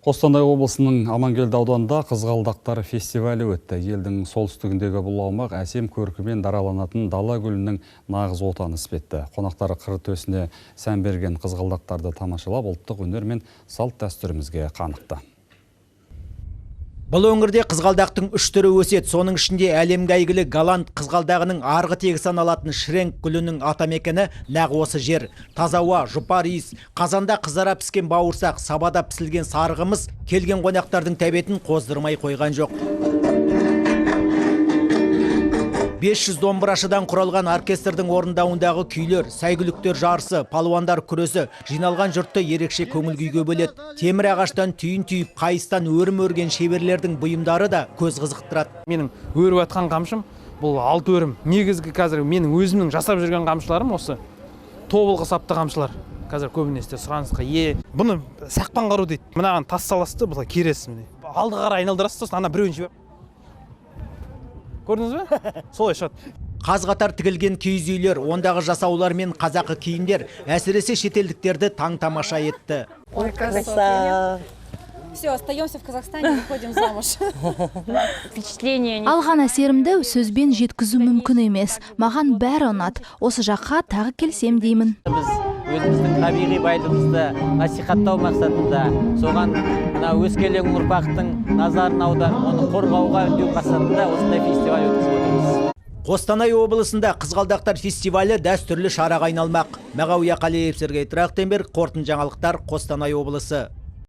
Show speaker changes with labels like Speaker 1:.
Speaker 1: Қостанай облысының Амангелді ауданында қызғалдақтар фестивалі өтті. Елдің солтүстігіндегі бұл аумақ әсем көркімен дараланатын дала гүлінің нағыз отаны іспетті. Қонақтар қыр төсіне сән берген қызғалдақтарды тамашалап, ұлттық өнер мен салт дәстүрімізге қанықты.
Speaker 2: Бұл өңірде қызғалдақтың 3 түрі өсет. Соның ішінде әлемге әйгілі голланд қызғалдағының арғы тегі саналатын шренк гүлінің атамекені нақ осы жер. Таза ауа, жұпар иіс, қазанда қызара піскен бауырсақ, сабада пісілген сарғымыз келген қонақтардың тәбетін қоздырмай қойған жоқ. 500 домбырашыдан құралған оркестрдің орындауындағы күйлер, сәйгүліктер жарысы, палуандар күресі жиналған жұртты ерекше көңіл күйге бөледі. Темір ағаштан түйін түйіп, қайыстан өрім өрген шеберлердің бұйымдары да көз қызықтырады.
Speaker 3: Менің өріп атқан қамшым бұл 6 өрім. Негізгі қазір менің өзімнің жасап жүрген қамшыларым осы тобылғы сапты қамшылар. Қазір көбінесе сұранысқа ие. Бұны сақпан қару дейді. Мынаған тас саласыз, бұлай кересіз. Алды қарай айналдырасыз, сосын ана біреуін жіберіп. Көрдіңіз бе? Солай шығады.
Speaker 2: Қаз-қатар тігілген киіз үйлер, ондағы жасаулар мен қазақы киімдер әсіресе шетелдіктерді таң тамаша етті.
Speaker 4: Все, остаемся в Казахстане, выходим замуж.
Speaker 5: Алған әсерімді сөзбен жеткізу мүмкін емес. Маған бәрі ұнады. Осы жаққа тағы келсем деймін.
Speaker 6: Біз өзіміздің табиғи байлығымызды насихаттау мақсатында, соған өскелең ұрпақтың назарын аударып, оны қорғауға үндеу мақсатында осындай фестиваль өткізіп отырмыз.
Speaker 2: Қостанай облысында қызғалдақтар фестивалі дәстүрлі шараға айналмақ. Мағауия Қалиев, Сергей Трахтенберг, қорытынды жаңалықтар, Қостанай облысы.